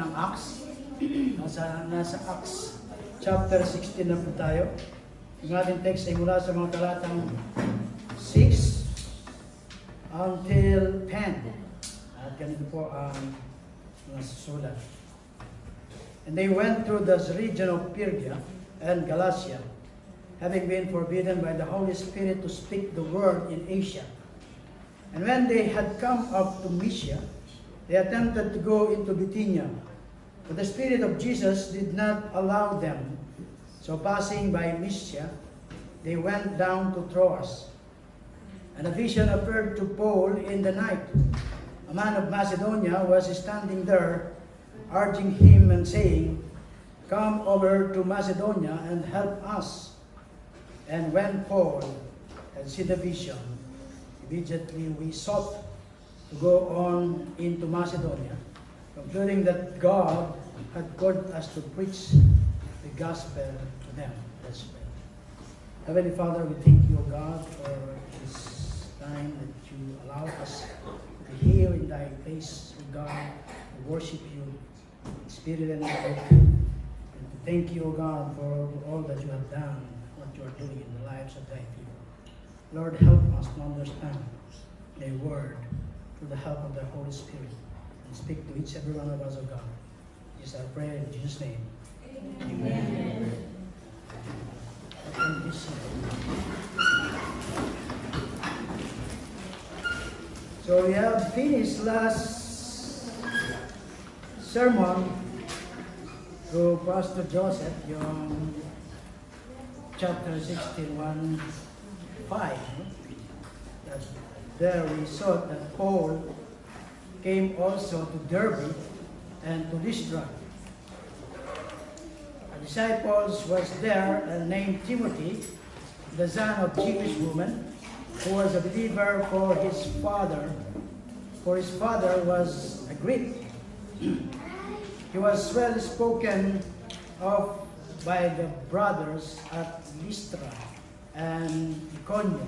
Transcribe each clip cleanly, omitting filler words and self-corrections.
ng Acts. Nasa Acts chapter 16 na po tayo. Yung ating text ay mula sa mga talatang 6 until 10. At ganito po ang nasusulat. And they went through the region of Phrygia and Galatia, having been forbidden by the Holy Spirit to speak the word in Asia. And when they had come up to Mysia, they attempted to go into Bithynia, but the Spirit of Jesus did not allow them. So passing by Mysia, they went down to Troas. And a vision appeared to Paul in the night. A man of Macedonia was standing there, urging him and saying, "Come over to Macedonia and help us." And when Paul had seen the vision, immediately we sought to go on into Macedonia, concluding that God had called us to preach the gospel to them. Let's pray. Heavenly Father, we thank you, God, for this time that you allow us to hear in thy place, O God, to worship you in spirit and in truth. And to thank you, O God, for all that you have done, what you are doing in the lives of thy people. Lord, help us to understand thy word through the help of the Holy Spirit, and speak to each every one of us, O God. This is our prayer in Jesus' name. Amen. So we have finished last sermon through Pastor Joseph, yung chapter 16, 1, 5. That there we saw that Paul came also to Derbe and to Lystra. A disciples was there named Timothy, the son of Jewish woman, who was a believer for his father was a Greek. He was well spoken of by the brothers at Lystra and Iconium.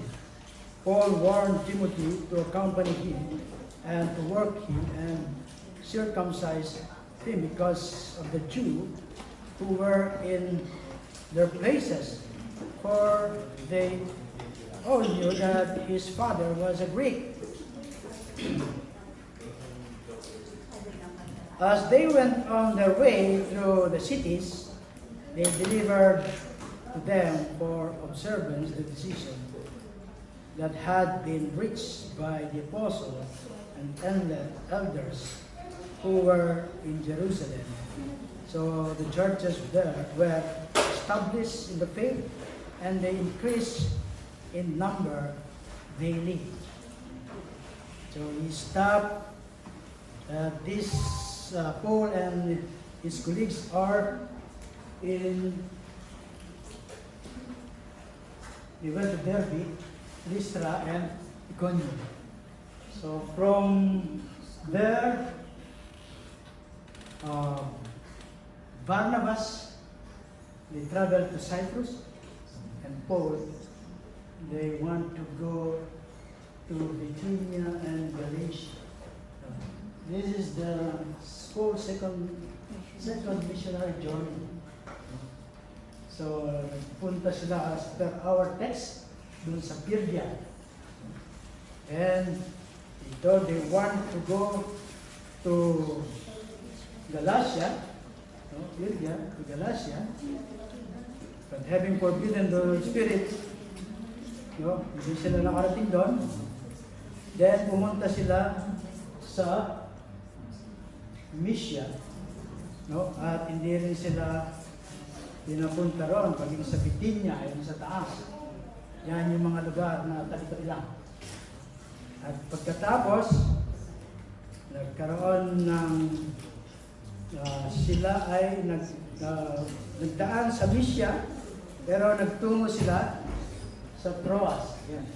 Paul warned Timothy to accompany him and to work him and circumcise him because of the Jew who were in their places, for they all knew that his father was a Greek. As they went on their way through the cities, they delivered to them for observance the decision that had been reached by the apostles and elders who were in Jerusalem. So the churches there were established in the faith, and they increased in number daily. So he stopped this Paul and his colleagues are in, they went to Derbe, Lystra, and Iconium. So from there, Barnabas, they traveled to Cyprus, and Paul, they want to go to Bithynia and Galatia. This is the Paul's second missionary journey. So, punta sila as per our text dun sa Phrygia. And ito, they want to go to Galatia, Phrygia, to Galatia, but having forbidden the Holy Spirit, hindi sila nakarating doon. Then, pumunta sila sa Mysia, at hindi rin sila pinapunta roon, paging sa Bithynia, ayun sa taas. Yan yung mga lugar na tabi-tabi lang. At pagkatapos, nagkaroon ng sila ay nagdaan sa Mysia, pero nagtungo sila sa Troas. Yan,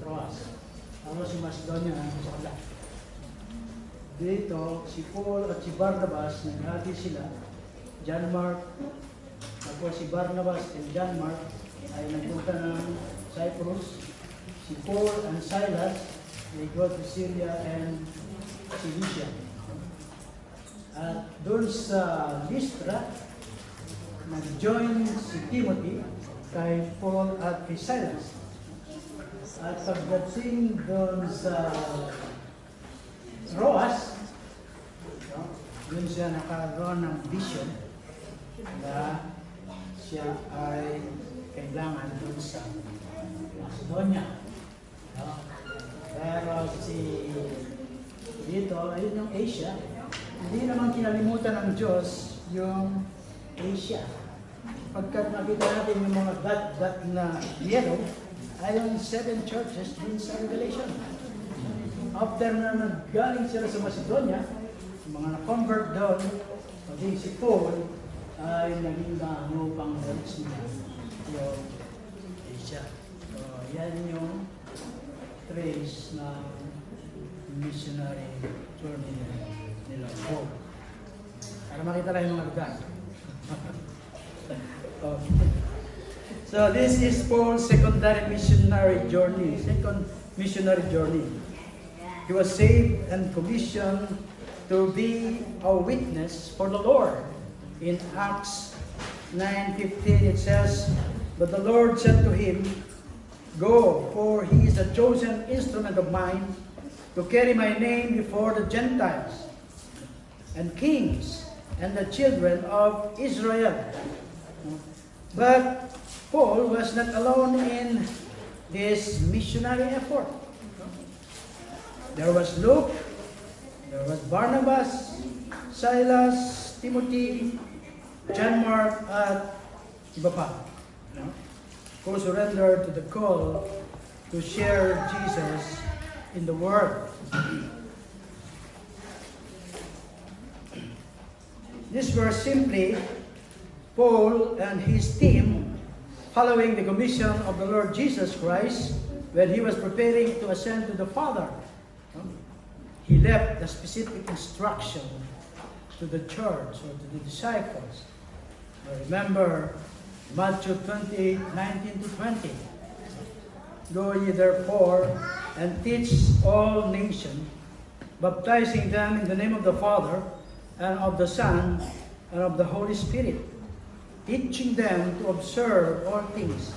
Troas. Tapos si Macedonia sa kabila. Dito, si Paul at si Barnabas, naghati sila. John Mark, ako si Barnabas and John Mark ay nagpunta ng Cyprus. Si Paul and Silas, they go to Syria and Cilicia. At doon sa Lystra, nag-join si Timothy kay Paul at kay Silas. At pagdating doon sa Troas, doon siya nakaroon ng vision na siya ay kailangan doon sa Macedonia. Pero dito, ayun yung Asia, hindi naman kinalimutan ng Diyos yung Asia. Pagkat nakita natin yung mga dot na yellow, ay yung 7 churches din sa Revelation. After na naggaling sila sa Macedonia, yung mga na-convert doon, paging si Paul, ay naging pang church niya yung Asia. So, yan yung trace ng missionary journey nila Paul. Para makita lang yung mga lugar. Okay. So this is Paul's second missionary journey. He was saved and commissioned to be a witness for the Lord. In Acts 9:15 it says, "But the Lord said to him, Go, for he is a chosen instrument of mine to carry my name before the Gentiles and kings and the children of Israel." But Paul was not alone in this missionary effort. There was Luke, there was Barnabas, Silas, Timothy, John Mark, at iba pa, who surrendered to the call to share Jesus in the world. These were simply Paul and his team following the commission of the Lord Jesus Christ when he was preparing to ascend to the Father. He left the specific instruction to the church or to the disciples. Remember Matthew 28:19-20. "Go ye therefore and teach all nations, baptizing them in the name of the Father and of the Son and of the Holy Spirit, teaching them to observe all things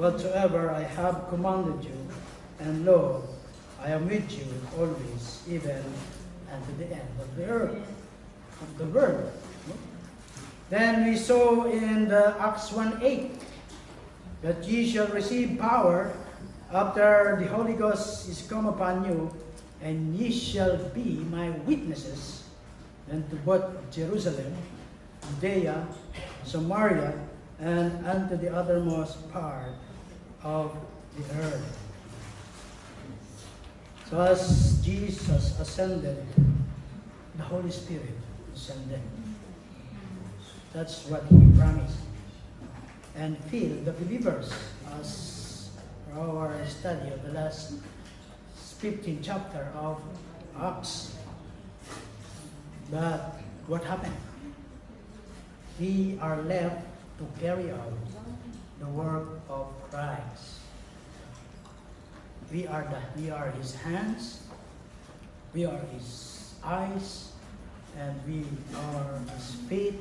whatsoever I have commanded you. And lo, I am with you always, even unto the end of the earth," of the world. Then we saw in the Acts 1:8 that ye shall receive power after the Holy Ghost is come upon you, and ye shall be my witnesses unto both Jerusalem, Judea, Samaria, and unto the uttermost part of the earth. So as Jesus ascended, the Holy Spirit descended. That's what He promised. And fill the believers, as our study of the last 15th chapter of Acts. But what happened? We are left to carry out the work of Christ. We are His hands, we are His eyes, and we are His feet,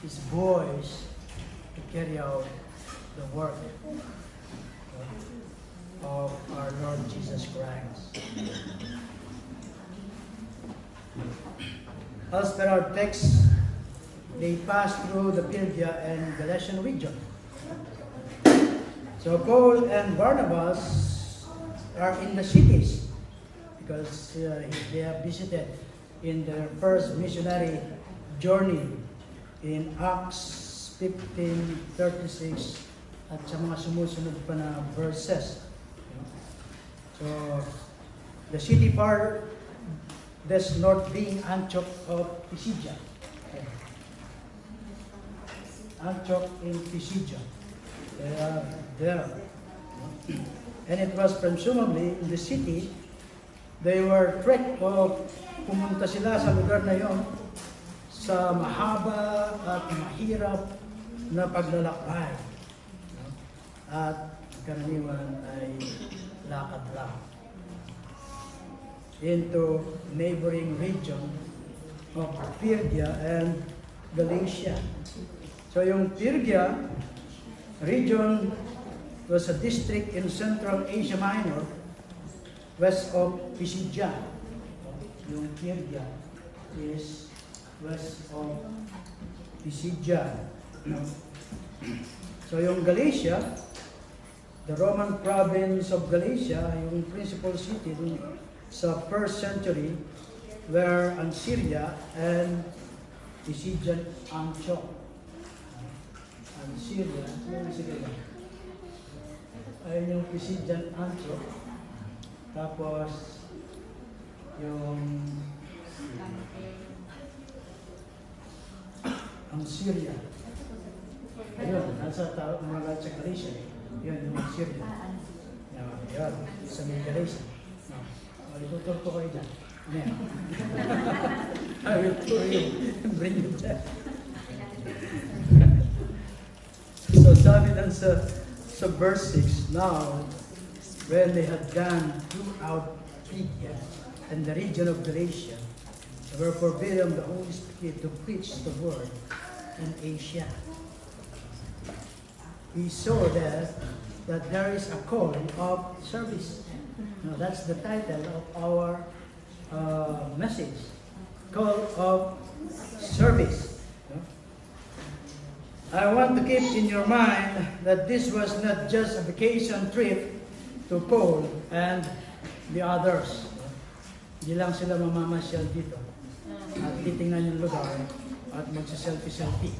His voice to carry out the work of our Lord Jesus Christ. As per our text, they passed through the Phrygia and Galatian region. So Paul and Barnabas are in the cities because they have visited in their first missionary journey in Acts 15:36 at sa mga sumusunod pa na verses. So the city far this north being Antioch of Pisidia. Antioch in Pisidia. They are there. And it was presumably in the city, they were trekked o pumunta sila sa lugar na yon sa mahaba at mahirap na paglalakbay. At karaniwan ay lakad lang into neighboring region of Phrygia and Galatia. So yung Phrygia region was a district in Central Asia Minor, west of Pisidia. Yung Phrygia is west of Pisidia. So yung Galatia, the Roman province of Galatia, yung principal city dun sa 1st century, were Syria and Pisidian Antioch. Syria, yung Syria. Ayun yung Pisidian Antioch. Tapos, yung ang Syria. Ayun, nasa mga sa Galatia. Yun, yung Syria. Yun, sa may Galatia. Itutur ko kayo dyan. I will tour you and bring you there. So sabi dun sa verse 6, now, when they had gone throughout Phrygia and the region of Galatia, they were forbidden the Holy Spirit to preach the word in Asia. We saw that there is a call of service. Now, that's the title of our message, call of service. I want to keep in your mind that this was not just a vacation trip to Paul and the others. Hindi lang sila mamamasyal dito at titingnan yung lugar at magsa-selfie-selfie.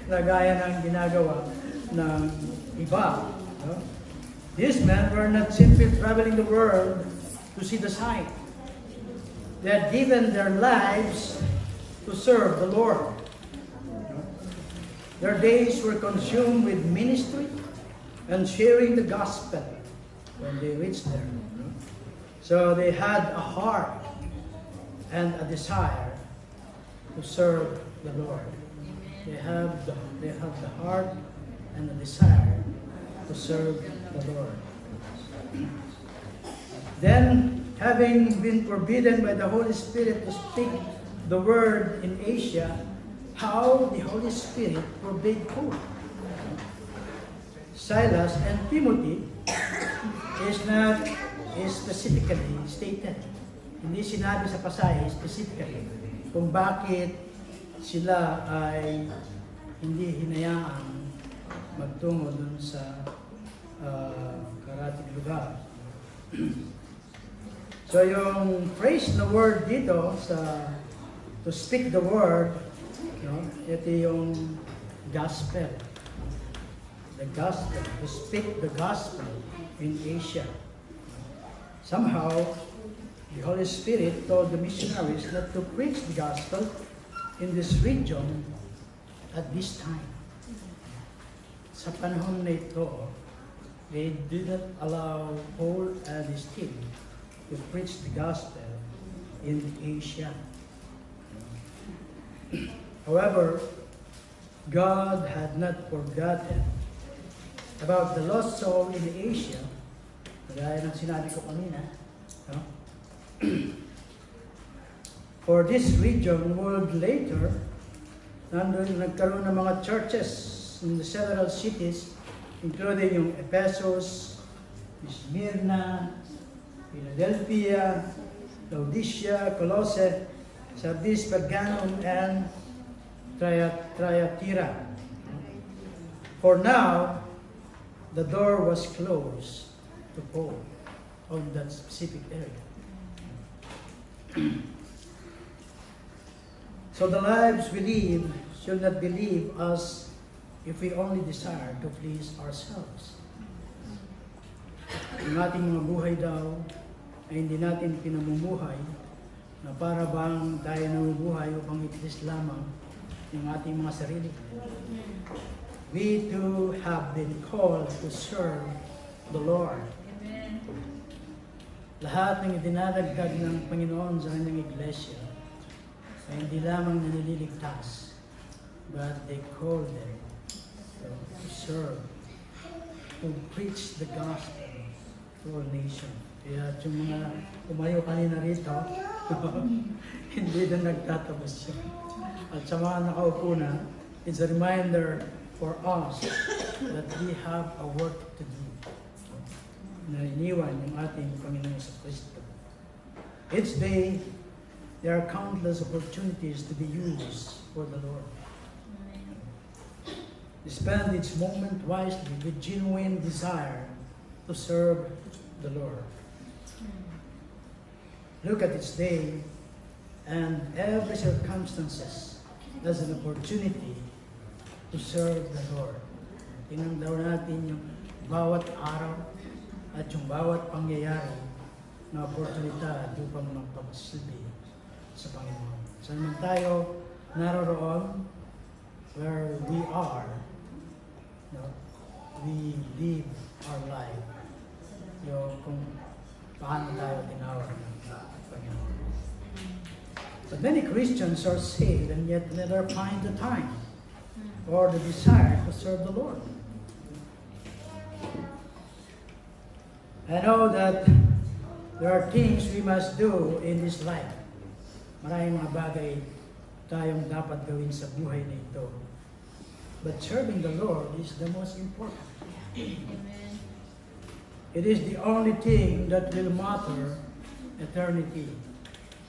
Nagaya ng ginagawa ng iba. These men were not simply traveling the world to see the sight. They had given their lives to serve the Lord. Their days were consumed with ministry and sharing the gospel when they reached there. So they had a heart and a desire to serve the Lord. They have the heart and the desire to serve the Lord. Then, having been forbidden by the Holy Spirit to speak the word in Asia, how the Holy Spirit forbade Paul, Silas, and Timothy is specifically stated. Hindi sinabi sa pasahe specifically kung bakit sila ay hindi hinayaang magtungo dun sa karating lugar. So yung phrase na word dito sa to speak the word, ito yung gospel. The gospel, to speak the gospel in Asia. Somehow, the Holy Spirit told the missionaries not to preach the gospel in this region at this time. Sa panahon na ito, they did not allow Paul and his team to preach the gospel in Asia. However, God had not forgotten about the lost soul in Asia, gaya ng sinabi ko kanina. For this region would later, nagkaroon ng mga churches in the several cities, including yung Ephesus, Smyrna, Philadelphia, Laodicea, Colossae, Sardis, Pergamum, and Thyatira. For now, the door was closed to Paul on that specific area. So the lives we live should not believe us if we only desire to please ourselves. Ang ating mga buhay daw ay hindi natin pinamumuhay na para bang tayo namubuhay upang itiis lamang yung ating mga sarili. We too have been called to serve the Lord. Amen. Lahat ng idinadagdag ng Panginoon sa kanyang iglesia ay hindi lamang nililigtas, but they call them to serve, to preach the gospel to all nations. Kaya yung mga tumayo kanina rito, hindi na nagtatapos yun. At sa mga nakaupo na, it's a reminder for us that we have a work to do. Na iniwan yung ating Panginoon sa Kristo. Each day, there are countless opportunities to be used for the Lord. Spend each moment wisely with genuine desire to serve the Lord. Look at each day and every circumstances as an opportunity to serve the Lord. Tingnan daw natin yung bawat araw at yung bawat pangyayari na oportunidad upang magpapasilbi sa Panginoon. Saan man tayo naroroon, where we are, we live our life. Yung kung paano tayo tinawag ng Panginoon. But many Christians are saved and yet never find the time or the desire to serve the Lord. I know that there are things we must do in this life. Maraming mga bagay tayong dapat gawin sa buhay na ito. But serving the Lord is the most important. Amen. It is the only thing that will matter eternity,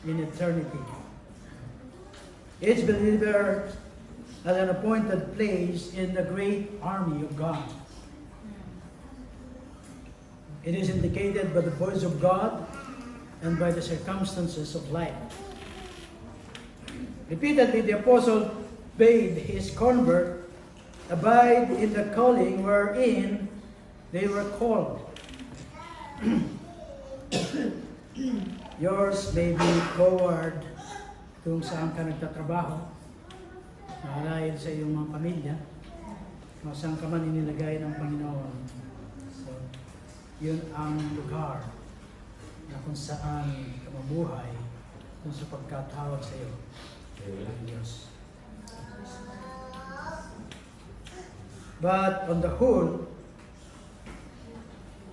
in eternity. Each believer has an appointed place in the great army of God. It is indicated by the voice of God and by the circumstances of life. Repeatedly, the apostle bade his convert abide in the calling wherein they were called. Yours may be forward kung saan ka nagtatrabaho, dahil sa iyong mga pamilya, kung saan ka man inilagay ng Panginoon. So, yun ang lugar na kung saan ka mabuhay kung sa pagkatawag sa iyo ng Diyos. But on the whole,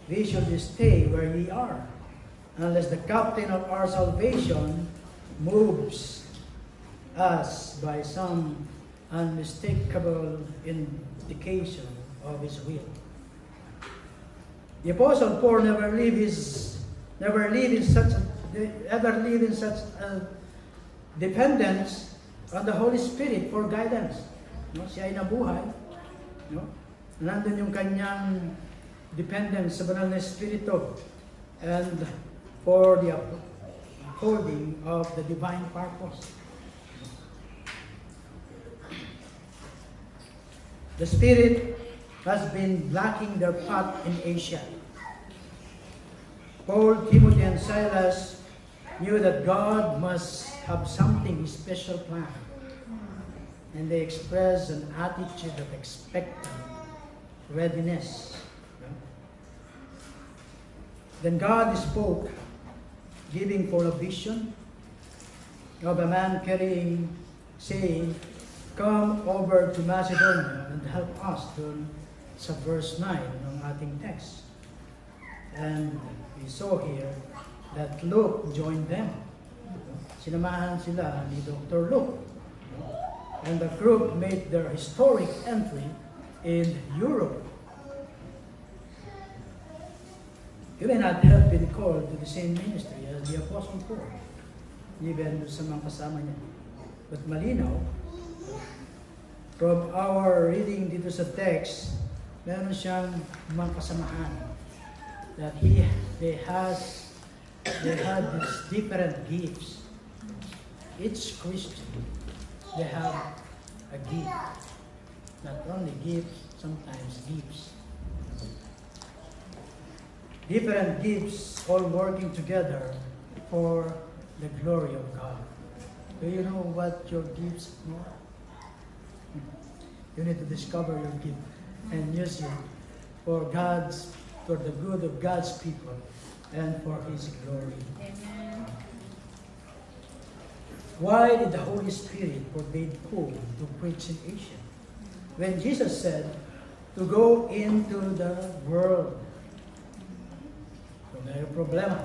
we should stay where we are, unless the captain of our salvation moves us by some unmistakable indication of his will. The Apostle Paul never lived in such a dependence on the Holy Spirit for guidance. No, siya ay nabuhay. No? Nandun yung kanyang dependence sa banal na Espiritu and for the upholding of the divine purpose. The Spirit has been blocking their path in Asia. Paul, Timothy, and Silas knew that God must have something special planned. And they expressed an attitude of expectant readiness. Then God spoke, giving for a vision of a man carrying, saying, "Come over to Macedonia and help us," dun sa verse 9 ng ating text. And we saw here that Luke joined them. Sinamahan sila ni Dr. Luke. And the group made their historic entry in Europe. You may not have been called to the same ministry as the Apostle Paul, even sa mga kasama niya. But malinaw, from our reading dito sa text, meron siyang mga kasamahan that they had these different gifts. Each Christian, they have a gift. Not only gifts, sometimes gifts. Different gifts all working together for the glory of God. Do you know what your gifts are? You need to discover your gift and use it for the good of God's people and for His glory. Amen. Why did the Holy Spirit forbid Paul to preach in Asia? When Jesus said to go into the world. So, may problema.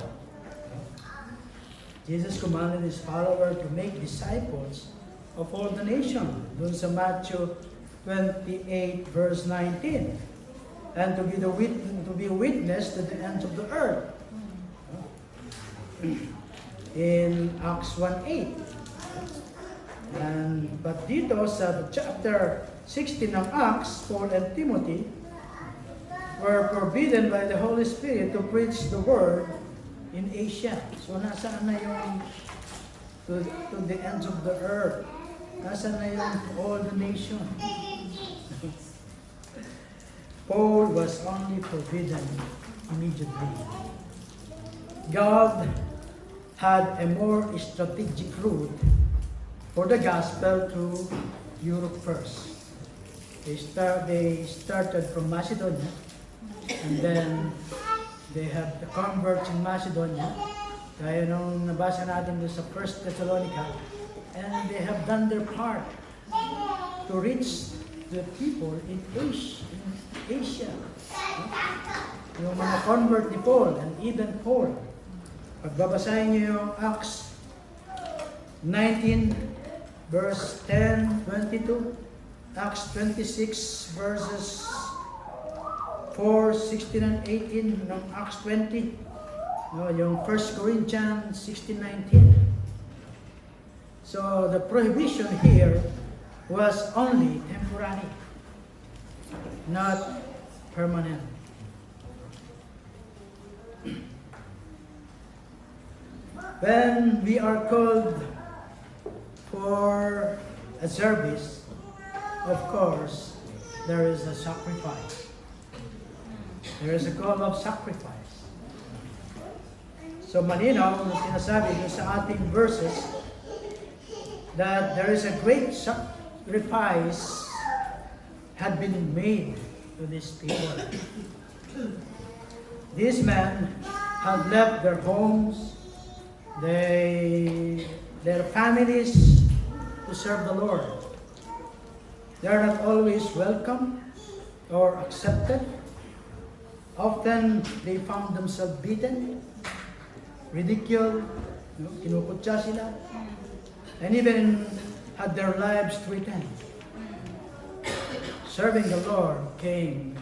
Jesus commanded His followers to make disciples of all the nation. Doon sa Matthew 28 verse 19. And to be a witness to the ends of the earth. In Acts 1:8. But dito sa chapter 16 ng Acts, Paul and Timothy were forbidden by the Holy Spirit to preach the word in Asia. So nasaan na yung to the ends of the earth? Nasaan na yung all the nation? Paul was only forbidden immediately. God had a more strategic route for the gospel to Europe first. They started from Macedonia, and then they had the converts in Macedonia. Kaya nung nabasa natin doon sa 1 Thessalonica, and they have done their part to reach the people in Asia. Yung mga convert ni Paul and even Paul. Pagbabasahin niyo yung Acts 19 verse 10, 22, Acts 26 verses 4, 16 and 18 ng Acts 20, no, yung 1 Corinthians 16, 19. So the prohibition here was only temporary, not permanent. When we are called for a service, of course, there is a sacrifice. There is a call of sacrifice. So malinaw na sinasabi dun sa ating verses that there is a great sacrifice had been made to these people. These men had left their homes, their families to serve the Lord. They are not always welcome or accepted. Often they found themselves beaten, ridiculed, kinukutsa sila, and even had their lives threatened. Serving the Lord came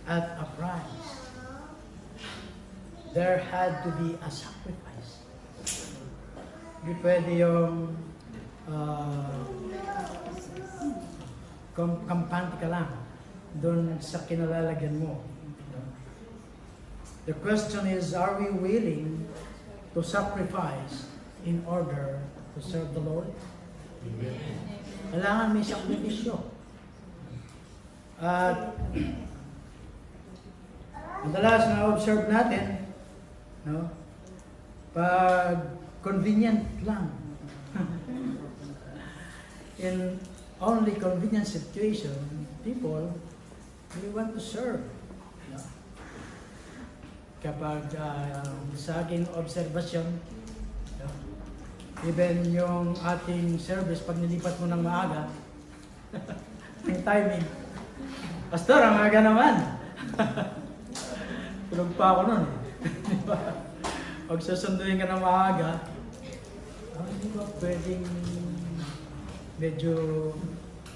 at a price. There had to be a sacrifice. Hindi pwede yung kampante ka lang doon sa kinalalagyan mo. The question is, are we willing to sacrifice in order to serve the Lord? Kailangan may sakripisyo. At madalas na-observe natin, no? Pag convenient lang. In only convenient situation, people, they want to serve. No? Kapag sa aking observasyon, no? Even yung ating service, pag nilipat mo ng maaga, yung timing, Pastor, ang aga naman. Tulog pa ako nun. Diba? Pag susunduin ka ng maaga, hindi ba pwedeng medyo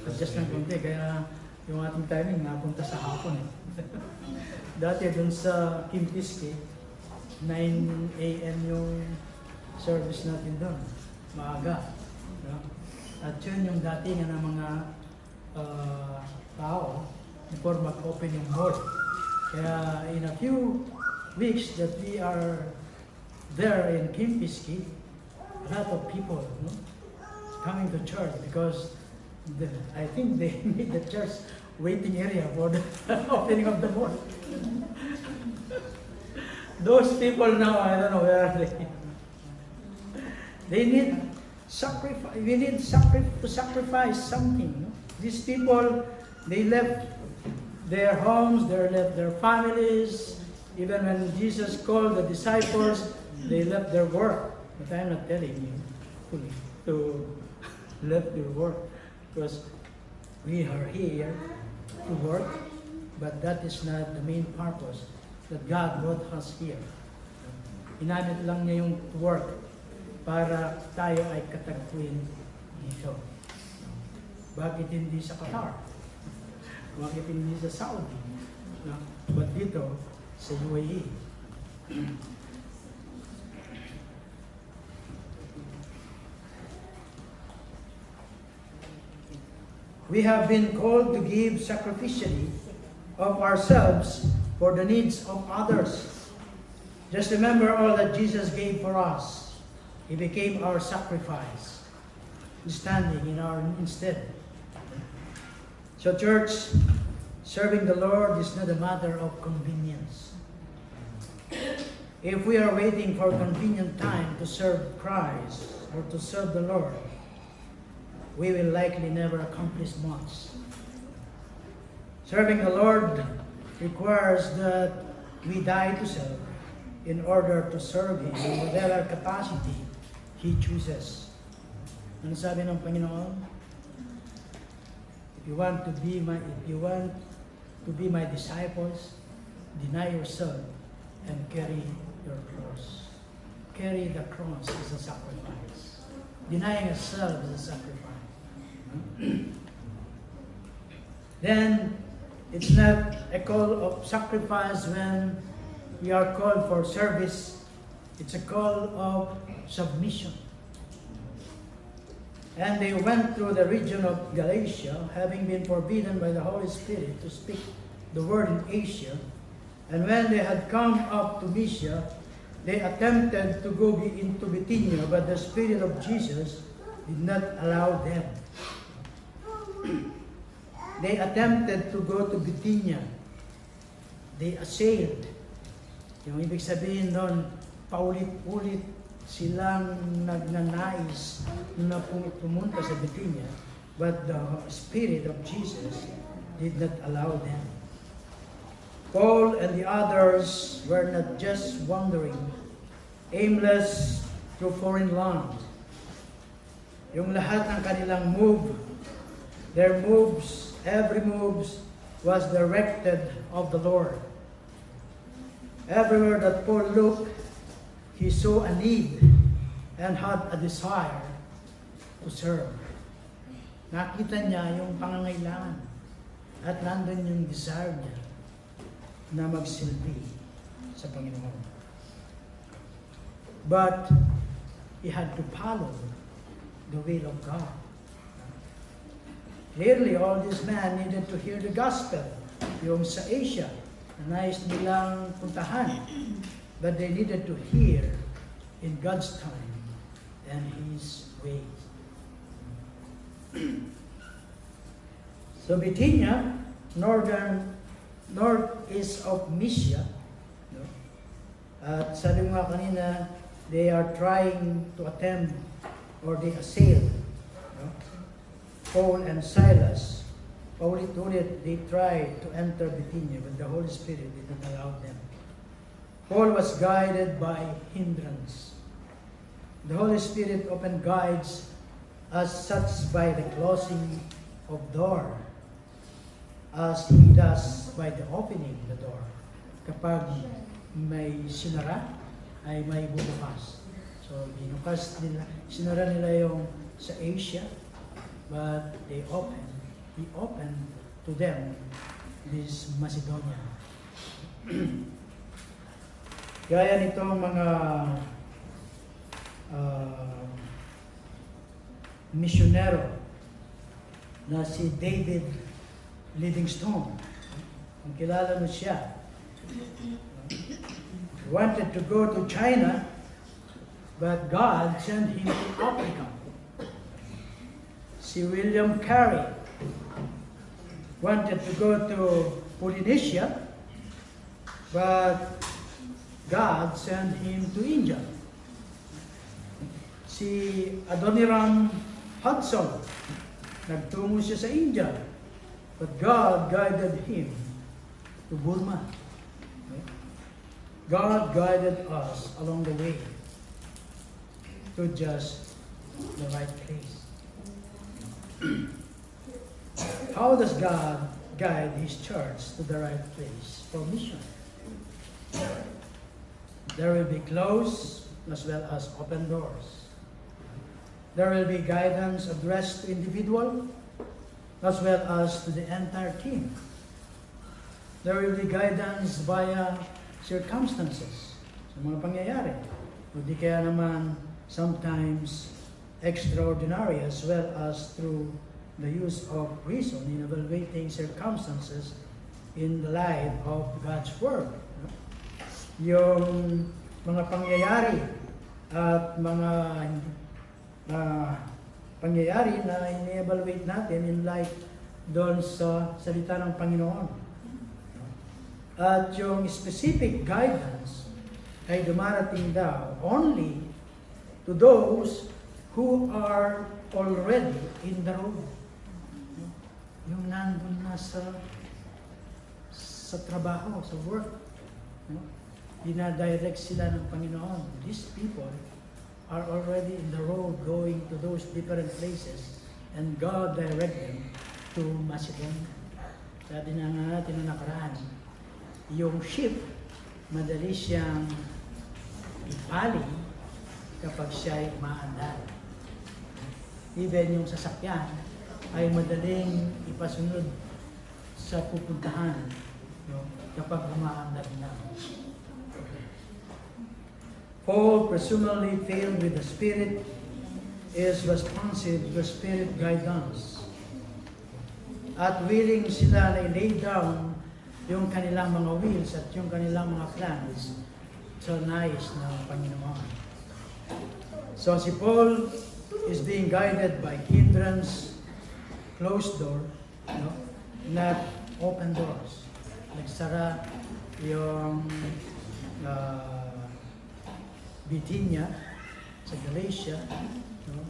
adjust ng konti, kaya yung ating timing napunta sa hapon. Dati dun sa Kimpiski, 9 a.m. yung service natin doon, maaga. No? At yun yung datingan ng mga tao before mag-open yung mall. Kaya in a few weeks that we are there in Kimpiski, a lot of people, no, coming to church because I think they made the church waiting area for the opening of the mall. Those people now, I don't know where are they. They need sacrifice. We need to sacrifice something. No? These people, they left their homes, they left their families. Even when Jesus called the disciples, they left their work. But I'm not telling you fully to left their work, because we are here to work, but that is not the main purpose that God brought us here. Inamit lang niya yung work para tayo ay katagpuin dito. Bakit hindi sa Qatar? Bakit hindi sa Saudi? No? But dito, sa UAE. We have been called to give sacrificially of ourselves for the needs of others. Just remember all that Jesus gave for us. He became our sacrifice, standing in our instead. So church, serving the Lord is not a matter of convenience. If we are waiting for a convenient time to serve Christ or to serve the Lord, we will likely never accomplish much. Serving the Lord requires that we die to self in order to serve Him in whatever capacity He chooses. Ano sabi ng Panginoon? If you want to be my disciples, deny yourself and carry your cross. Carry the cross as a sacrifice. Denying yourself is a sacrifice. Then, it's not a call of sacrifice when we are called for service. It's a call of submission. And they went through the region of Galatia, having been forbidden by the Holy Spirit to speak the word in Asia. And when they had come up to Mysia, they attempted to go into Bithynia, but the Spirit of Jesus did not allow them. They attempted to go to Bithynia. They assailed. Yung ibig sabihin doon, paulit-ulit silang nagnanais na pumunta sa Bithynia, but the Spirit of Jesus did not allow them. Paul and the others were not just wandering, aimless through foreign land. Yung lahat ng kanilang their moves, every moves was directed of the Lord. Everywhere that Paul looked, he saw a need and had a desire to serve. Nakita niya yung pangangailangan at nandun yung desire niya na magsilbi sa Panginoon. But he had to follow the will of God. Clearly, all these men needed to hear the gospel. Yung sa Asia, na nais nilang puntahan. But they needed to hear in God's time and His ways. So Bithynia, northeast of Mysia, no? At sabi mo nga kanina, they are trying to attempt or they assail, no? Paul and Silas, paulit-ulit, they tried to enter Bithynia, but the Holy Spirit did not allow them. Paul was guided by hindrance. The Holy Spirit often guides us such by the closing of door as He does by the opening the door. Kapag may sinara, ay may bubukas. So, sinara nila yung sa Asia, but He opened to them this Macedonia. Gaya nitong mga misyonero na si David Livingstone. Kung kilala mo siya. Wanted to go to China, but God sent him to Africa. Si William Carey wanted to go to Polynesia, but God sent him to India. Si Adoniram Hudson, nagtungo siya sa India, but God guided him to Burma. God guided us along the way to just the right place. How does God guide His church to the right place for mission? There will be closed as well as open doors. There will be guidance addressed to individual as well as to the entire team. There will be guidance via circumstances sa mga pangyayari. O di kaya naman sometimes extraordinary as well as through the use of reason in evaluating circumstances in the light of God's Word. Yung mga pangyayari at mga pangyayari na ini-evaluate natin in light doon sa salita ng Panginoon. At yung specific guidance ay dumarating daw only to those who are already in the road. Yung nandun na sa trabaho, sa work. Dinadirect sila ng Panginoon. These people are already in the road going to those different places and God direct them to Macedonia. Sabi na nga natin na nakaraan, yung ship, madali siyang ipali kapag siya ay maandar. Even yung sasakyan ay madaling ipasunod sa pupuntahan kapag umaandar na. Paul, presumably filled with the Spirit, is responsive to the Spirit guidance. At willing sila na i-lay down yung kanilang mga wills at yung kanilang mga plans sa nais ng Panginoon. So si Paul is being guided by hindrance, closed door, not open doors. Nagsara yung Bithynia, sa Galatia,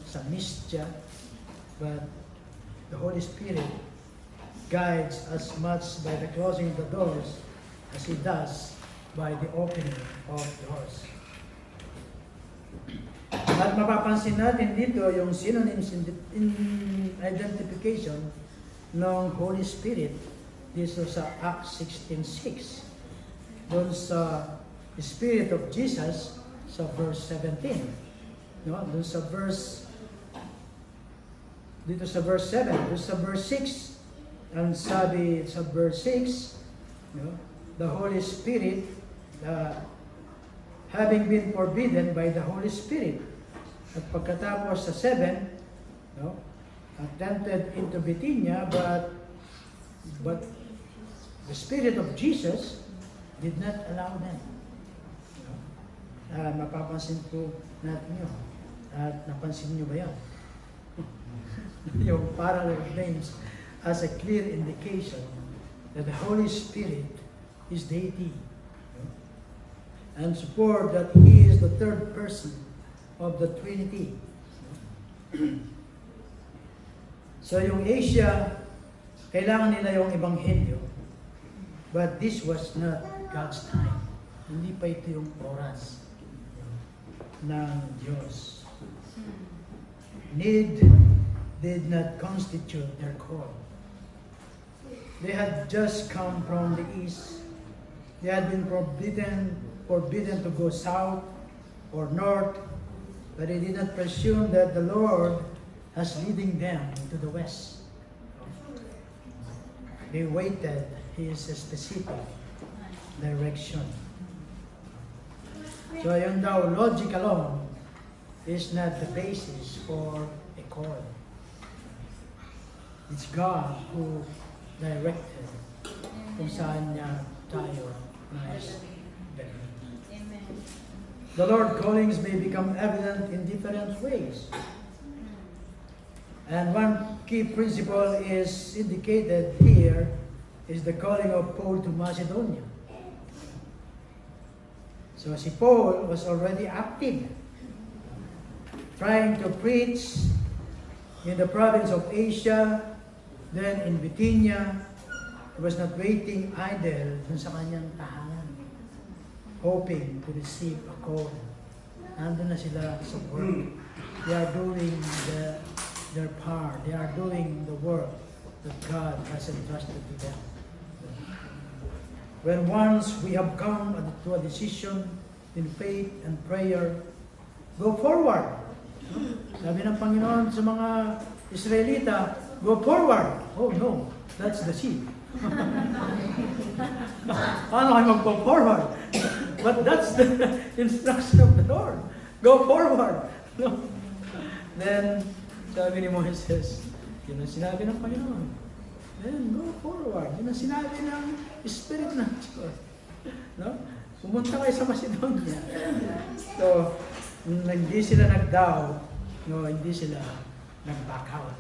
sa Mysia, but the Holy Spirit guides as much by the closing of the doors as He does by the opening of doors. At mapapansin natin dito yung synonyms in identification ng Holy Spirit dito sa Acts 16:6. Doon sa Spirit of Jesus sa verse 17. Doon sa verse dito sa verse 7, doon sa verse 6. Ang sabi sa verse 6, the Holy Spirit, having been forbidden by the Holy Spirit. At pagkatapos sa 7, attempted into Bithynia, but the Spirit of Jesus did not allow them. Mapapansin po natin yun. At napansin nyo ba yan? Yung parallel names as a clear indication that the Holy Spirit is deity. And support that He is the third person of the Trinity. So yung Asia, kailangan nila yung Ebanghelyo. But this was not God's time. Hindi pa ito yung oras ng Diyos. Need did not constitute their call. They had just come from the east. They had been forbidden to go south or north, but they did not presume that the Lord was leading them to the west. They waited His specific direction. So yun daw, logic alone is not the basis for a call. It's God who directed kung saan niya tayo nais dalhin. Amen. The Lord callings may become evident in different ways. And one key principle is indicated here is the calling of Paul to Macedonia. So si Paul was already active, trying to preach in the province of Asia, then in Bithynia. He was not waiting idle dun sa kanyang tahanan, hoping to receive a call. Nandun na sila sa work. They are doing their part. They are doing the work that God has entrusted to them. When once we have come to a decision in faith and prayer. Go forward. Sabi ng Panginoon sa mga Israelita, go forward. Oh no, that's the sea. Paano kayo mag-go forward? But that's the instruction of the Lord. Go forward. No? Then, sabi ni Moises, yun ang sinabi ng Panginoon. Then, go forward. Yun ang sinabi ng Spirit ng Diyos. No? Pumunta kayo sa Macedonia. So, hindi sila nag-doubt, no, hindi sila nag-back out.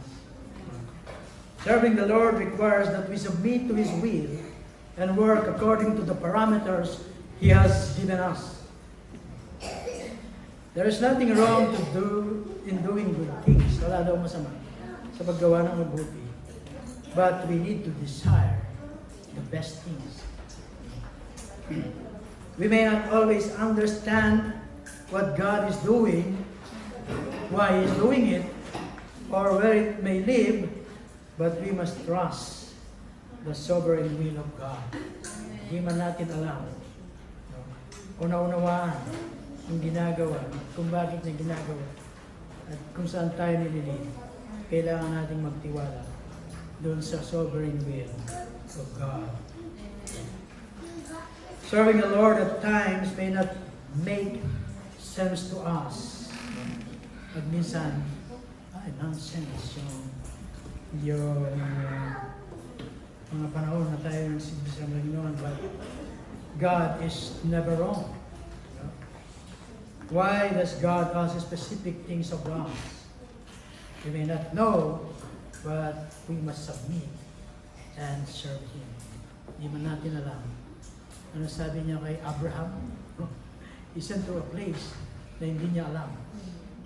Serving the Lord requires that we submit to His will and work according to the parameters He has given us. There is nothing wrong to do in doing good things. Wala daw masama sa paggawa ng mabuti. But we need to desire the best things. We may not always understand what God is doing, why He's doing it, or where it may live, but we must trust the sovereign will of God. Hindi man natin alam. Una-unawaan yung ginagawa, kung bakit niya ginagawa, at kung saan tayo nililid. Kailangan nating magtiwala doon sa sovereign will of God. Serving the Lord at times may not make sense to us. At minsan, nonsense yung mga panahon na tayo nagsibis sa Panginoon, but God is never wrong. Why does God ask specific things of us? We may not know, but we must submit and serve Him. Hindi man natin alam. Ano sabi niya kay Abraham? He sent to a place na hindi niya alam.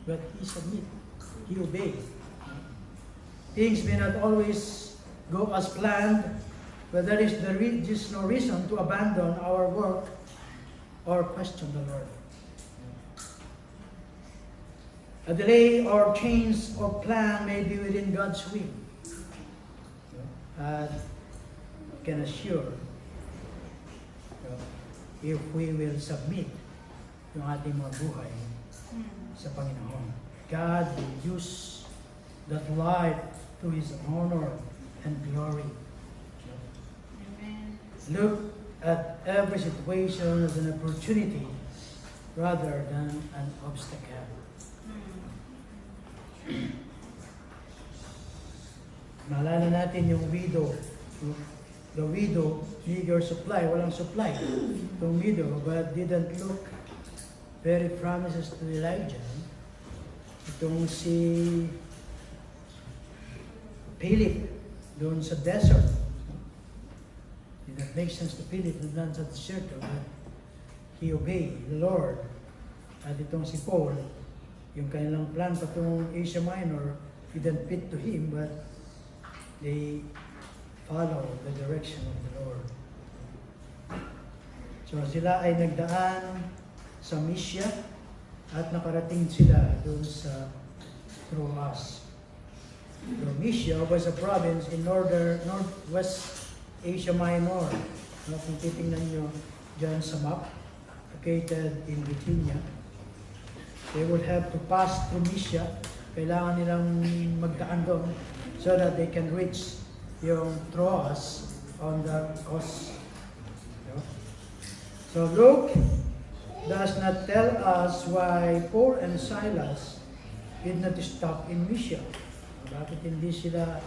But he submit. He obeyed. Things may not always go as planned, but there is no reason to abandon our work or question the Lord. A delay or change of plan may be within God's will. Can assure if we will submit yung ating mga buhay sa Panginoon. God will use that life to His honor and glory. Amen. Look at every situation as an opportunity rather than an obstacle. Naalala natin yung widow. The widow, eager supply, walang supply. Yung widow, but didn't look very promises to Elijah. Itong si Philip, doon sa desert. Did not make sense to Philip doon sa desert, but he obeyed the Lord. At itong si Paul, yung kanilang plan patungong Asia Minor didn't fit to him, but they follow the direction of the Lord. So sila ay nagdaan sa Mysia at nakarating sila doon sa Troas. So Mysia was a province in northwest Asia Minor. Kung titingnan nyo dyan sa map, located in Bithynia. They would have to pass through Mysia. Kailangan nilang magdaan doon so that they can reach yung Troas on the coast. So Luke does not tell us why Paul and Silas did not stop in Mysia. Bakit hindi sila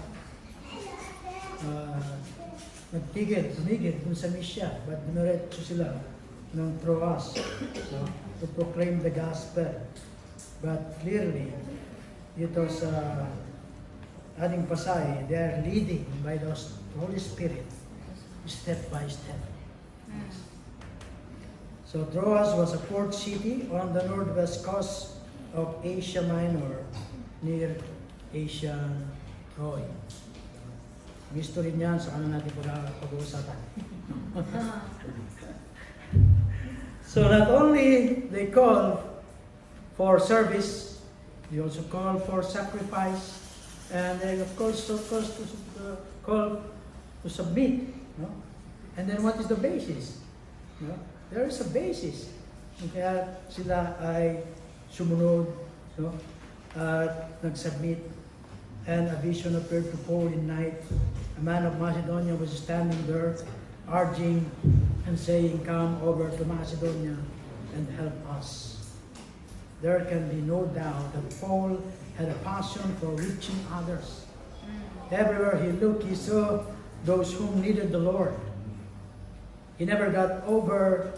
tumigil dun sa Mysia, but dumiretso sila ng Troas to proclaim the gospel. But clearly, dito sa ating pasahe, they are leading by the Holy Spirit, step by step. So Troas was a port city on the northwest coast of Asia Minor, near Asian Troy. Ang history niyan, sa kanan natin pag-uusapan. So not only they call for service, they also call for sacrifice, and they of course call to submit. No? And then what is the basis? No? There is a basis. Kaya sila ay sumunod, no? At nag-submit. And a vision appeared to Paul in night. A man of Macedonia was standing there, urging and saying, "Come over to Macedonia and help us." There can be no doubt that Paul had a passion for reaching others. Everywhere he looked, he saw those whom needed the Lord. He never got over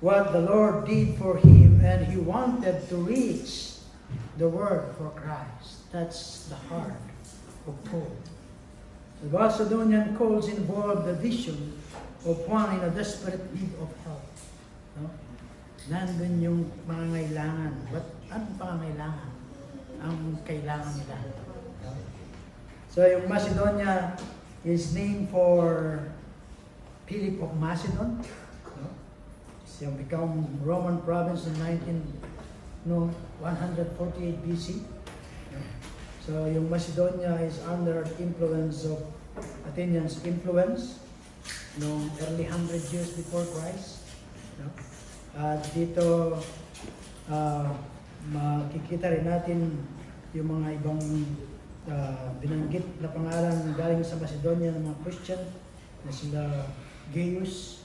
what the Lord did for him, and he wanted to reach the word for Christ. That's the heart of Paul. The Macedonian calls involved the vision of one in a desperate need of help. No? Nandun yung pangangailangan. Ba't anong pangangailangan? Ang kailangan nila. No? So yung Macedonia is named for Philip of Macedon. No? Siya become Roman province in 148 BC. No? So yung Macedonia is under influence of Athenians' influence noong early 100 years before Christ. No? At dito makikita rin natin yung mga ibang binanggit na pangalan galing sa Macedonia ng mga Christian na sila Gaius,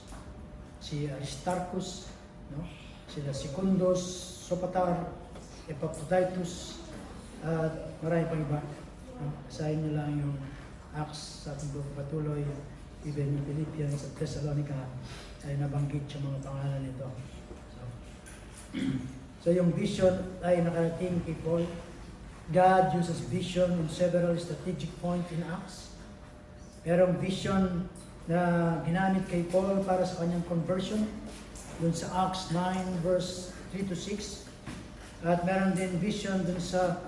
si Aristarchus, no? Sila Secundus, Sopater, Epaphroditus, at marami pang iba. No? Basahin nyo lang yung Acts sa ating patuloy, even yung Philippians at Thessalonica ay nabanggit yung mga pangalan nito. So yung vision ay nakarating kay Paul. God uses vision in several strategic points in Acts. Merong vision na ginamit kay Paul para sa kanyang conversion dun sa Acts 9 verse 3 to 6. At meron din vision dun sa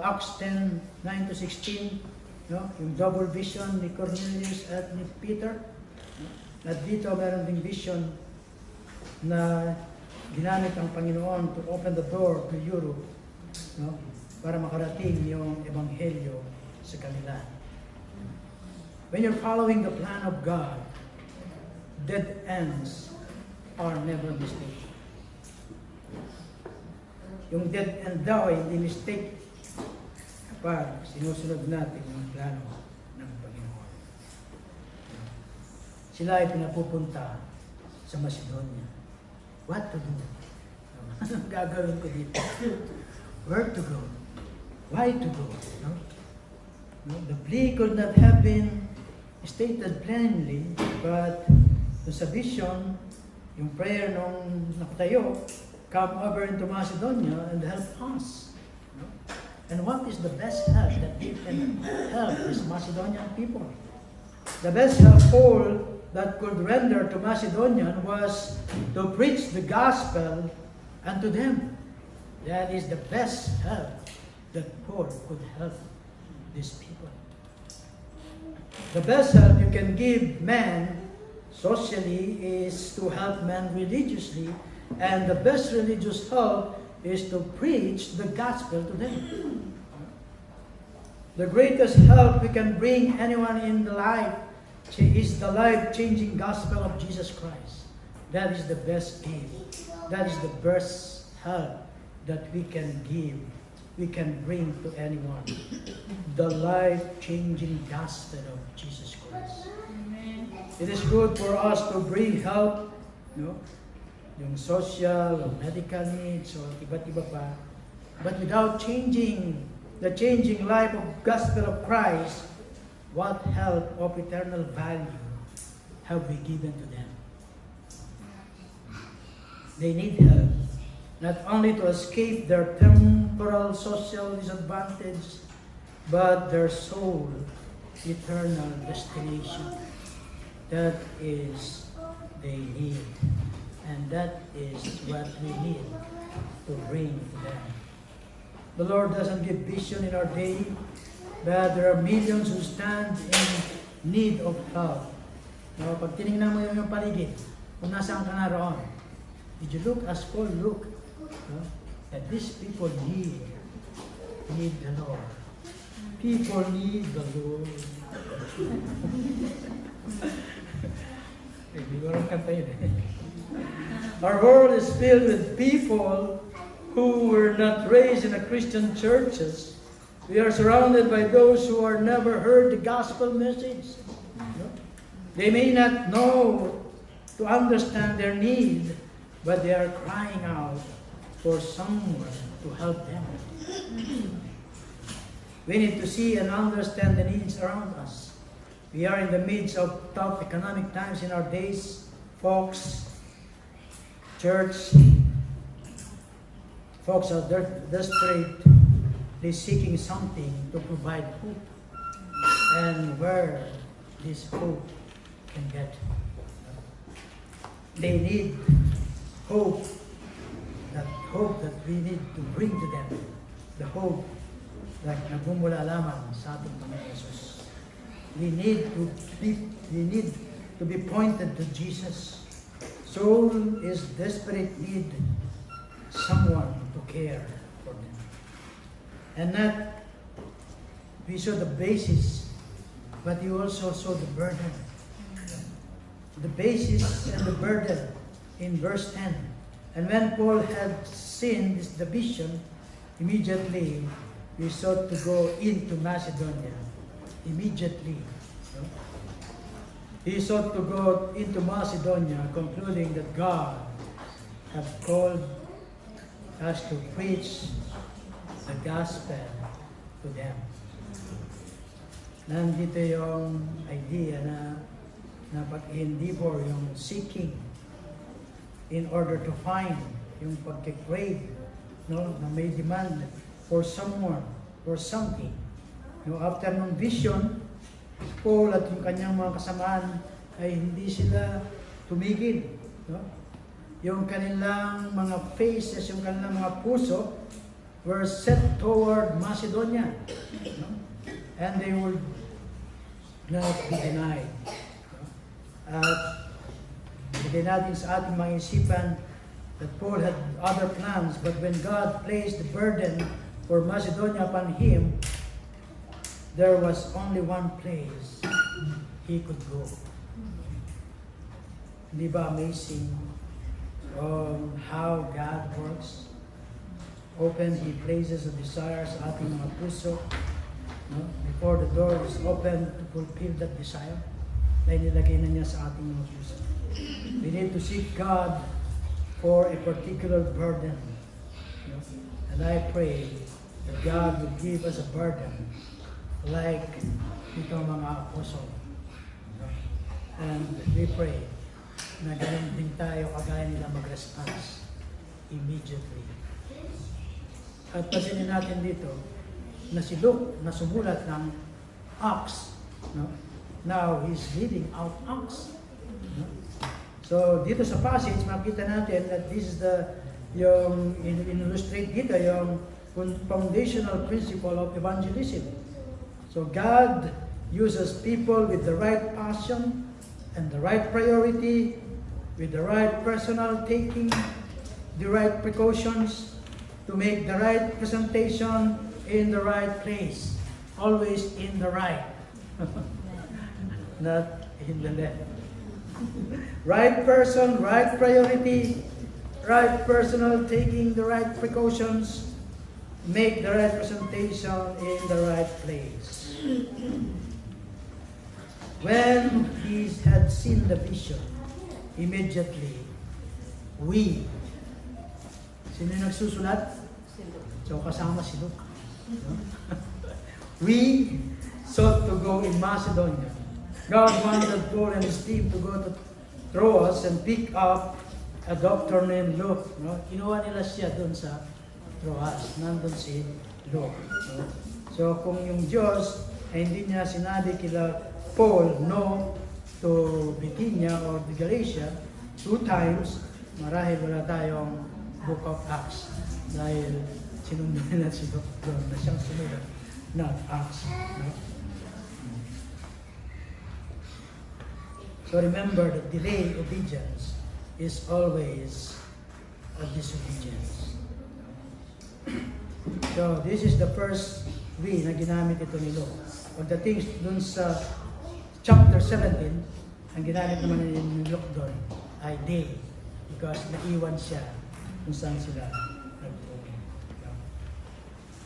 Acts 10, 9 to 16. No? Yung double vision ni Cornelius at ni Peter. At dito meron ding vision na ginamit ang Panginoon to open the door to Europe, no? Para makarating yung Ebanghelyo sa kanila. When you're following the plan of God, dead ends are never mistake. Yung dead end daw ay hindi mistake kapag sinusunod natin yung plano ng Panginoon. Sila ay pinapupunta sa Macedonia. What to do? Anong gagawin ko dito? Where to go? Why to go? No? No? The plea could not have been stated plainly, but sa vision, yung prayer nung nakatayo, come over into Macedonia and help us. No? And what is the best help that we can help these Macedonian people? The best help Paul that could render to Macedonian was to preach the gospel unto them. That is the best help that Paul could help these people. The best help you can give man socially is to help man religiously, and the best religious help is to preach the gospel to them. The greatest help we can bring anyone in the life is the life-changing gospel of Jesus Christ. That is the best gift. That is the best help that we can give, we can bring to anyone. The life-changing gospel of Jesus Christ. Amen. It is good for us to bring help, no? Yung social or medical needs or iba't iba pa. But without changing the changing life of gospel of Christ, what help of eternal value have we given to them? They need help, not only to escape their temporal social disadvantage, but their soul eternal destination. That is they need, and that is what we need to bring to them. The Lord doesn't give vision in our day, but there are millions who stand in need of help. Now, pag tinignan mo yung paligid, kung nasaan ka naroon, did you look as Paul look? No? That these people need the Lord. People need the Lord. Hindi ko rin kanta yun eh. Our world is filled with people who were not raised in a Christian churches. We are surrounded by those who are never heard the gospel message. No? They may not know to understand their need, but they are crying out for someone to help them. We need to see and understand the needs around us. We are in the midst of tough economic times in our days, folks. Church, folks are desperately seeking something to provide hope, and where this hope can get. They need hope that we need to bring to them, the hope that nagmumula lamang sa ating Panginoon Jesus. We need to be pointed to Jesus. Soul is desperate need someone to care for them. And not we saw the basis, but you also saw the burden. The basis and the burden in verse 10. And when Paul had seen this division, immediately he sought to go into Macedonia. Immediately. No? He sought to go into Macedonia, concluding that God had called us to preach the gospel to them. Nandito yung idea na pag-endeavor, yung seeking in order to find, yung pag-crave, no, na may demand for someone, for something. No, after nung vision, Paul at yung kanyang mga kasamaan ay hindi sila tumigil. No? Yung kanilang mga faces, yung kanilang mga puso were set toward Macedonia. No? And they would not be denied. No? At hindi natin sa ating mga isipan that Paul had other plans, but when God placed the burden for Macedonia upon him, there was only one place he could go. Di ba amazing how God works? Open, He places a desire sa ating mga puso. No? Before the door is open to fulfill that desire, na inilagay na niya sa ating mga puso. We need to seek God for a particular burden. No? And I pray that God will give us a burden like itong mga apostle. And we pray na ganun din tayo kagaya nila mag-response immediately. At pasinin natin dito na si Luke na sumulat ng Acts. No? Now he's leading out Acts. No? So dito sa passage makita natin that this is yung illustrate dito yung foundational principle of evangelism. So God uses people with the right passion and the right priority, with the right personal taking, the right precautions, to make the right presentation in the right place. Always in the right, not in the left. Right person, right priority, right personal taking, the right precautions, make the right presentation in the right place. When he had seen the vision, immediately, sino yung nagsusulat? So kasama si Luke. No? We sought to go in Macedonia. God wanted Paul and his team to go to Troas and pick up a doctor named Luke. No? Kinuha nila siya doon sa Troas. Nandun si Luke. No? So kung yung Diyos ay hindi niya sinabi kila Paul no to Bithynia or the Galatia 2 times, marahil wala tayong Book of Acts dahil sinundan nila si Dr. na siyang sumunod, not Acts. No? So remember that delayed obedience is always a disobedience. So this is the first way na ginamit ito ni Luke. Pagdating dun sa chapter 17, ang ginamit naman ni Luke doon ay day. because naiwan siya kung saan sila nagpunta.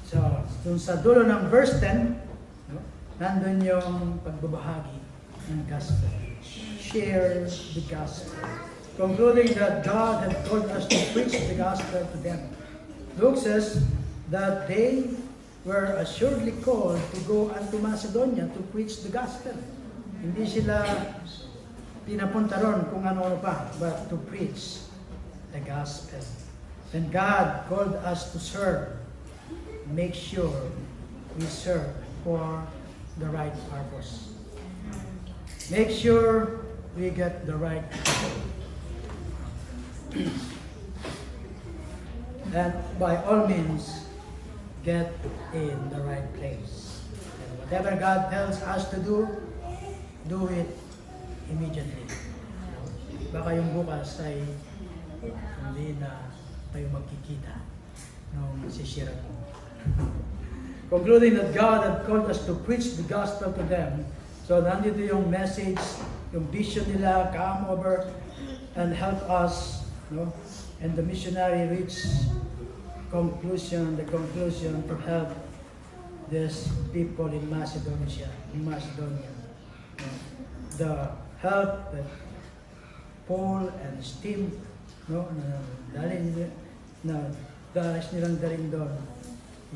So, dun sa dulo ng verse 10, no, nandun yung pagbabahagi ng gospel. Share the gospel. Concluding that God had called us to preach the gospel to them. Luke says that they were assuredly called to go unto Macedonia to preach the gospel. Hindi sila pinapunta ron kung ano pa, but to preach the gospel. And God called us to serve. Make sure we serve for the right purpose. Make sure we get the right people. And by all means, get in the right place. And whatever God tells us to do it immediately. Baka yung bukas ay hindi na tayo magkikita nung sisira mo. Concluding that God had called us to preach the gospel to them. So nandito yung message, yung vision nila, come over and help us, no? And the missionary reached the conclusion to help these people in Macedonia. The help that Paul and Tim, no, dalas nilang daling doon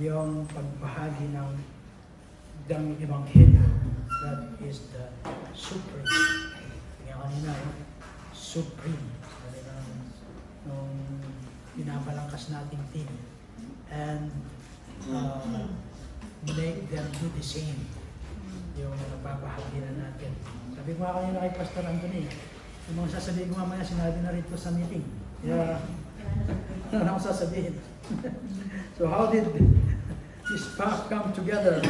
yung pagbahagi ng Ebanghelyo. That is the supreme. Tingnan kanina, supreme. Nung pinabalangkas nating team. And make them do the same. Yung nagpapahagi na natin. Sabi ko nga kanina kay Pastor Anthony, yung mga sasabihin ko mamaya, sinabi na rito sa meeting. Kaya, ano akong sasabihin? So how did this path come together?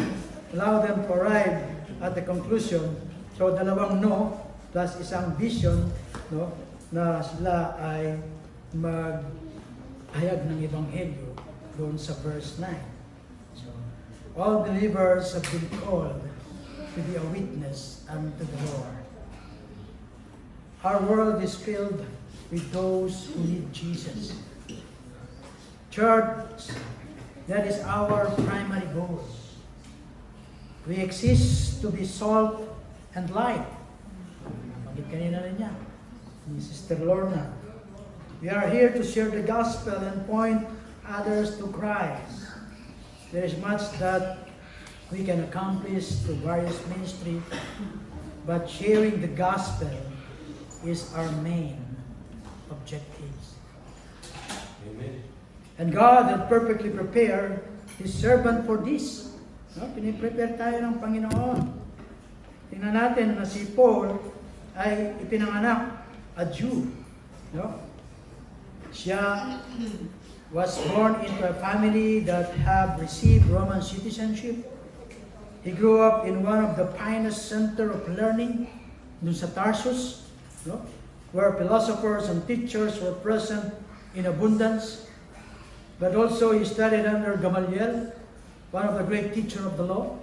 Allow them to arrive at the conclusion. So dalawang no plus isang vision, no, na sila ay maghayag ng Ebanghelyo doon sa verse 9. So all believers have been called to be a witness unto the Lord. Our world is filled with those who need Jesus. Church, that is our primary goal. We exist to be salt and light. Bakit kanina rin niya? Ni Sister Lorna. We are here to share the gospel and point others to Christ. There is much that we can accomplish through various ministry, but sharing the gospel is our main objectives. Amen. And God had perfectly prepared His servant for this. No? Piniprepare tayo ng Panginoon. Tingnan natin na si Paul ay ipinanganak, a Jew. No? Siya was born into a family that have received Roman citizenship. He grew up in one of the finest center of learning, dun sa Tarsus, no? Where philosophers and teachers were present in abundance. But also he studied under Gamaliel, one of the great teachers of the law.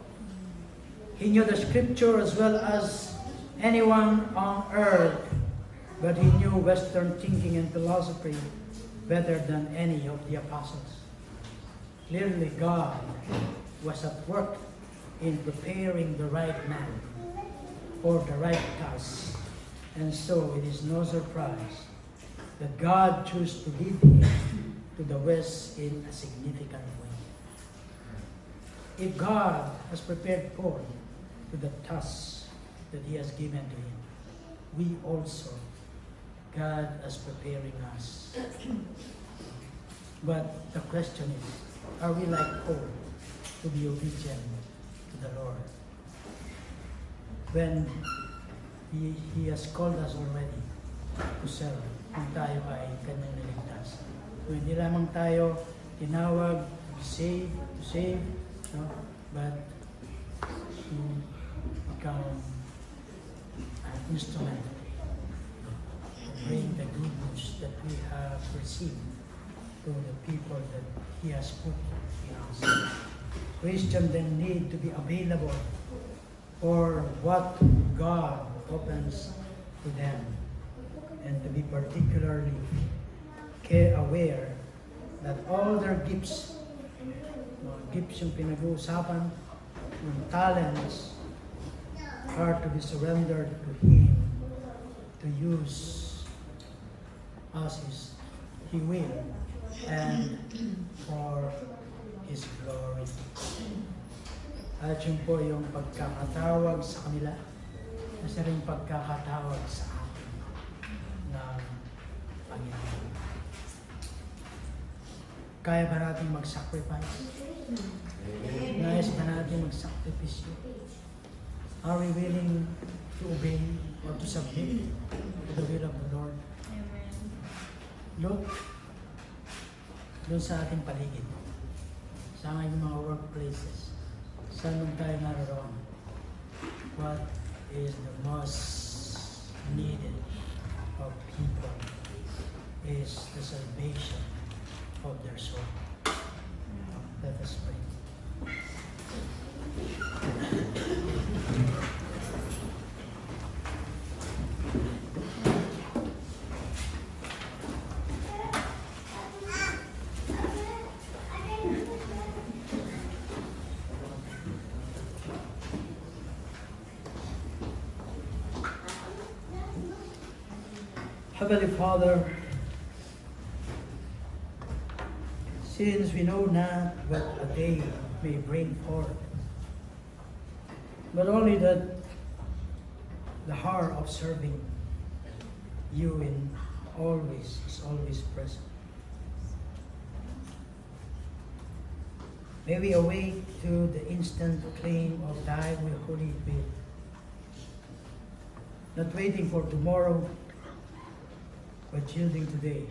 He knew the scripture as well as anyone on earth, but he knew Western thinking and philosophy better than any of the apostles. Clearly, God was at work in preparing the right man for the right task. And so it is no surprise that God chose to lead him to the West in a significant way. If God has prepared Paul to the task that He has given to him, we also, God is preparing us. But the question is, are we like Paul to be obedient to the Lord? When He has called us already to serve, kung tayo ay Kanyang niligtas. Kung hindi lamang tayo tinawag to save, no? But to become an instrument to bring the good news that we have received to the people that He has put in us. Christians then need to be available for what God opens to them. and to be particularly aware that all their gifts, mga gifts yung pinag-uusapan, yung talents, are to be surrendered to Him to use as He will and for His glory. At yun po yung pagkakatawag sa kanila, kasi rin pagkakatawag sa akin ng Panginoon. Kaya ba natin mag-sacrifice? Nais ba natin mag-sacrifice? Are we willing to obey or to submit to the will of the Lord? Amen. Look, doon sa ating paligid, sa ating mga workplaces, saan man tayo naroon, what is the most needed of people is the salvation of their soul. Let us pray. Heavenly Father, since we know not what a day may bring forth, but only that the heart of serving you is always present. May we awake to the instant claim of thy holy will, not waiting for tomorrow, but yielding today.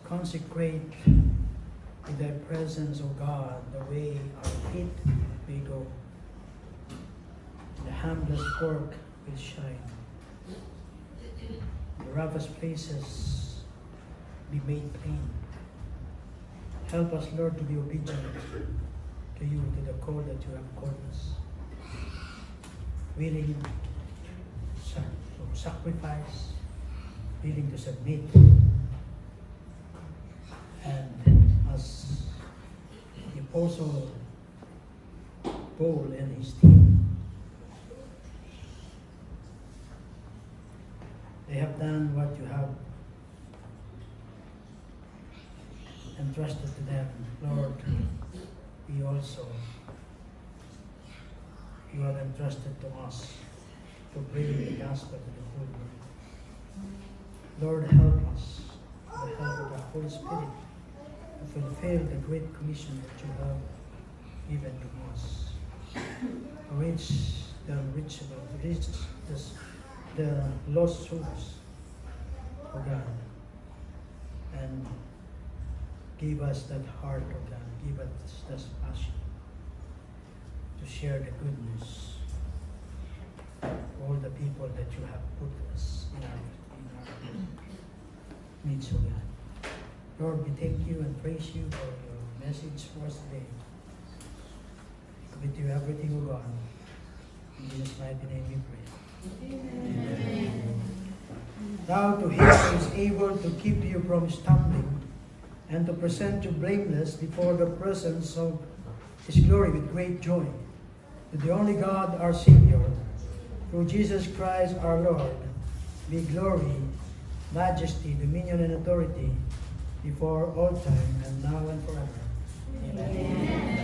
Consecrate in thy presence, O God, the way our feet may go. The humblest work will shine. The roughest places be made plain. Help us, Lord, to be obedient to you, to the call that you have called us. Willing to sacrifice, willing to submit. And as the Apostle Paul and his team, they have done what you have entrusted to them. Lord, we also, you have entrusted to us to bring the gospel to the whole world. Lord, help us, with the help of the Holy Spirit, to fulfill the great commission that you have given to us. To reach the unreachable, to reach the lost souls, O God. And give us that heart, O God. Give us that passion to share the good news to all the people that you have put us in our midst, O God. Lord, we thank you and praise you for your message for us today. With you everything, O God. In Jesus' mighty name we pray. Amen. Now to him who is able to keep you from stumbling and to present you blameless before the presence of his glory with great joy. To the only God, our Savior, through Jesus Christ our Lord, be glory, majesty, dominion, and authority before all time, and now and forever. Amen.